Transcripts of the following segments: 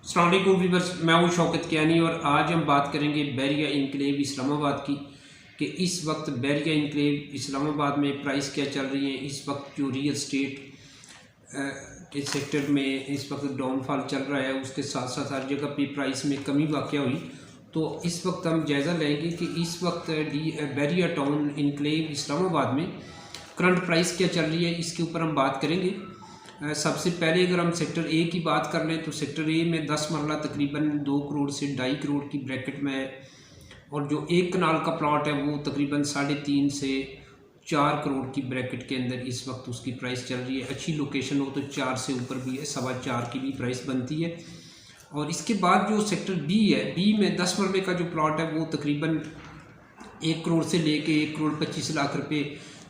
अस्सलाम वालेकुम व्यूअर्स, मैं हूँ शौकत कियानी और आज हम बात करेंगे बैरिया इनक्लेव इस्लामाबाद की कि इस वक्त बैरिया इनक्लेव इस्लामाबाद में प्राइस क्या चल रही है। इस वक्त जो रियल स्टेट के सेक्टर में इस वक्त डाउनफॉल चल रहा है, उसके साथ साथ हर जगह पे प्राइस में कमी वाक़या हुई। तो इस वक्त हम जायज़ा लेंगे कि इस वक्त बैरिया टाउन इनक्लेव इस्लामाबाद में करंट प्राइस क्या चल रही है, इसके ऊपर हम बात करेंगे। सबसे पहले अगर हम सेक्टर ए की बात कर लें तो सेक्टर ए में 10 मरला तकरीबन 2 करोड़ से 2.5 करोड़ की ब्रैकेट में है और जो एक कनाल का प्लॉट है वो तकरीबन 3.5 से 4 करोड़ की ब्रैकेट के अंदर इस वक्त उसकी प्राइस चल रही है। अच्छी लोकेशन हो तो 4 से ऊपर भी है, 4.25 की भी प्राइस बनती है। और इसके बाद जो सेक्टर बी है, बी में 10 मरले का जो प्लॉट है वो तकरीबन 1 करोड़ से लेके 1 करोड़ 25 लाख रुपए।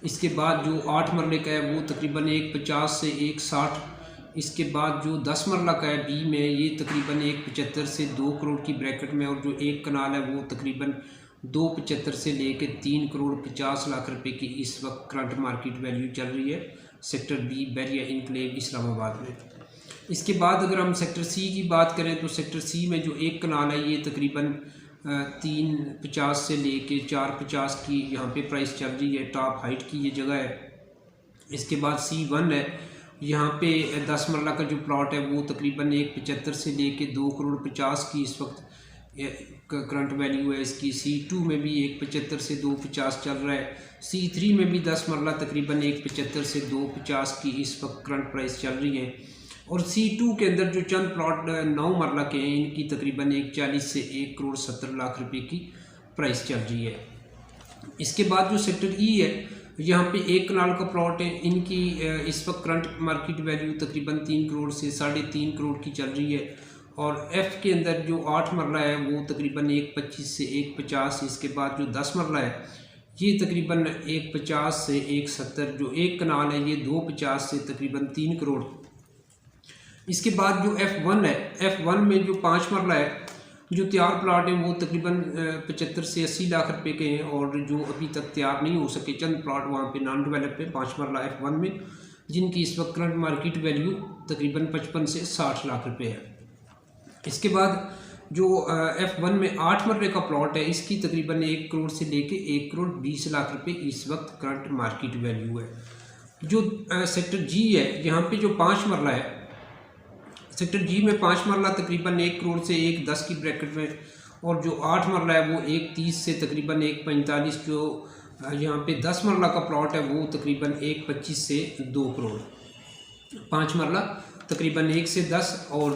इसके बाद जो 8 मरले का है वो तकरीबन 1.50 से 1.60। इसके बाद जो 10 मरला का है बी में, ये तकरीबन 1.75 से 2 करोड़ की ब्रैकेट में और जो एक कनाल है वो तकरीबन 2.75 से लेके 3 करोड़ 50 लाख रुपए की इस वक्त करंट मार्केट वैल्यू चल रही है sector B Bahria enclave Islamabad में। इसके बाद अगर हम सेक्टर सी की बात करें तो सेक्टर सी में जो एक कनाल है ये तकरीबन 3.50 से लेके 4.50 की यहाँ पे प्राइस चल रही है। टॉप हाइट की ये जगह है। इसके बाद C1 है, यहाँ पे 10 मरला का जो प्लॉट है वो तकरीबन 1.75 से लेके 2 करोड़ 50 की इस वक्त करंट वैल्यू है इसकी। C2 में भी 1.75 से 2.50 चल रहा है। C3 में भी 10 मरला तकरीबन 1.75 से 2.50 की इस वक्त करंट प्राइस चल रही है। और C2 के अंदर जो चंद प्लॉट 9 मरला के हैं इनकी तकरीबन 1.40 से 1 करोड़ 70 लाख रुपए की प्राइस चल रही है। इसके बाद जो सेक्टर ई है, यहाँ पे एक कनाल का प्लॉट है, इनकी इस वक्त करंट मार्केट वैल्यू तकरीबन 3 करोड़ से 3.5 करोड़ की चल रही है। और एफ़ के अंदर जो 8 मरला है वो तकरीबन 1.25 से 1.50। इसके बाद जो 10 मरला है ये तकरीबन 1.50 से 1.70। जो एक कनाल है ये 2.50 से तकरीबन 3 करोड़। इसके बाद जो F1 है, F1 में जो 5 मरला है जो तैयार प्लाट है वो तकरीबन 75 से 80 लाख रुपए के हैं और जो अभी तक तैयार नहीं हो सके चंद प्लाट वहाँ पे नॉन डेवलप है 5 मरला F1 में, जिनकी इस वक्त करंट मार्केट वैल्यू तकरीबन 55 से 60 लाख रुपए है। इसके बाद जो F1 में 8 मरले का प्लॉट है इसकी तकरीबन 1 करोड़ से लेके 1 करोड़ 20 लाख रुपए इस वक्त करंट मार्केट वैल्यू है। जो सेक्टर जी है, यहाँ पे जो 5 मरला है, सेक्टर जी में 5 मरला तकरीबन 1 करोड़ से 1.10 की ब्रैकेट में और जो 8 मरला है वो 1.30 से तकरीबन 1.45। जो यहाँ पे 10 मरला का प्लॉट है वो तकरीबन 1.25 से 2 करोड़। 5 मरला तकरीबन 1 से 10 और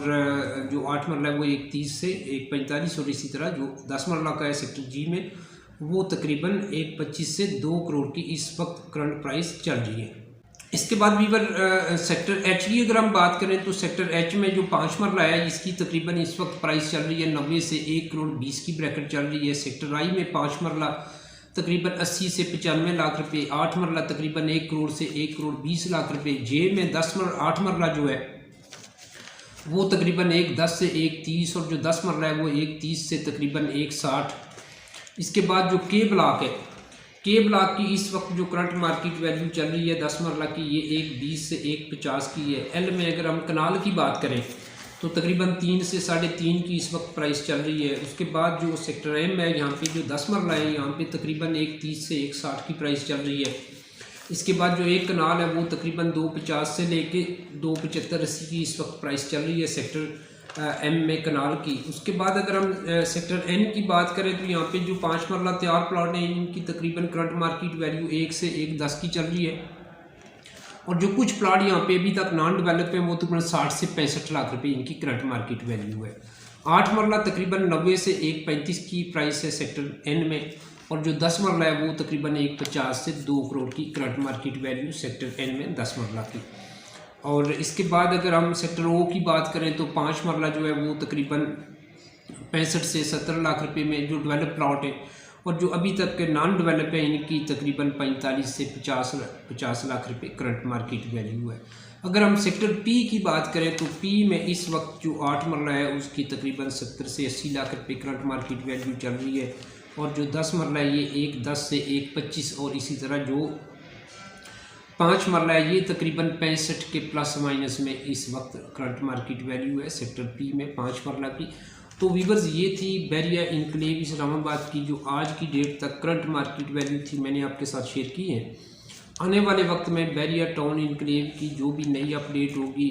जो 8 मरला है वो 1.30 से 1.45 और इसी तरह जो 10 मरला का है सेक्टर जी में वो तकरीबन 1.25 से 2 करोड़ की इस वक्त करंट प्राइस चल रही है। इसके बाद वीवर सेक्टर एच की अगर हम बात करें तो सेक्टर एच में जो 5 मरला है इसकी तकरीबन इस वक्त प्राइस चल रही है 90 से 1 करोड़ 20 की ब्रैकेट चल रही है। सेक्टर आई में 5 मरला तकरीबन 80 से 95 लाख रुपए, 8 मरला तकरीबन 1 करोड़ से 1 करोड़ 20 लाख रुपए। जे में 8 मरला जो है वो तकरीबन 1.10 से 1.30 और जो 10 मरला है वो 1.30 से तकरीबन 1.60। इसके बाद जो के ब्लॉक है, के ब्लॉक की इस वक्त जो करंट मार्केट वैल्यू चल रही है 10 मरला की ये 1.20 से 1.50 की है। एल में अगर हम कनाल की बात करें तो तकरीबन 3 से 3.5 की इस वक्त प्राइस चल रही है। उसके बाद जो सेक्टर एम है, यहाँ पे जो 10 मरला है यहाँ पे तकरीबन 1.30 से 1.60 की प्राइस चल रही है। इसके बाद जो एक कनाल है वो तकरीबन 2.50 से लेके 2.75 की इस वक्त प्राइस चल रही है सेक्टर एम में कनाल की। उसके बाद अगर हम सेक्टर एन की बात करें तो यहाँ पे जो 5 मरला तैयार प्लॉट है इनकी तकरीबन करंट मार्केट वैल्यू 1 से 1.10 की चल रही है और जो कुछ प्लॉट यहाँ पे अभी तक नॉन डेवलप है वो तकरीबन 60 से 65 लाख रुपए इनकी करंट मार्केट वैल्यू है। 8 मरला तकरीबन 90 से 1.35 की प्राइस है सेक्टर एन में और जो 10 मरला है वो तकरीबन 1.50 से 2 करोड़ की current market value sector N में 10 मरला की। और इसके बाद अगर हम सेक्टर ओ की बात करें तो 5 मरला जो है वो तकरीबन 65 से 70 लाख रुपए में जो डेवलप प्लॉट है और जो अभी तक के नॉन डेवलप है इनकी तकरीबन 45 से 50 लाख रुपए करंट मार्केट वैल्यू है। अगर हम सेक्टर पी की बात करें तो पी में इस वक्त जो 8 मरला है उसकी तकरीबन 70 से 80 लाख रुपए करंट मार्केट वैल्यू चल रही है और जो 10 मरला है ये 1.10 से 1.25 और इसी तरह जो 5 मरला है, ये तकरीबन 65 के प्लस माइनस में इस वक्त करंट मार्केट वैल्यू है सेक्टर पी में 5 मरला की। तो वीवर्स ये थी बैरिया इनकलेव इस्लामाबाद की जो आज की डेट तक करंट मार्केट वैल्यू थी, मैंने आपके साथ शेयर की है। आने वाले वक्त में बैरिया टाउन इनकलेव की जो भी नई अपडेट होगी,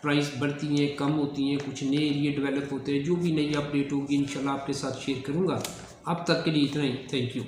प्राइस बढ़ती हैं कम होती हैं, कुछ नए एरिया डेवलप होते हैं, जो भी नई अपडेट होगी इंशाल्लाह आपके साथ शेयर करूँगा। अब तक के लिए इतना ही, थैंक यू।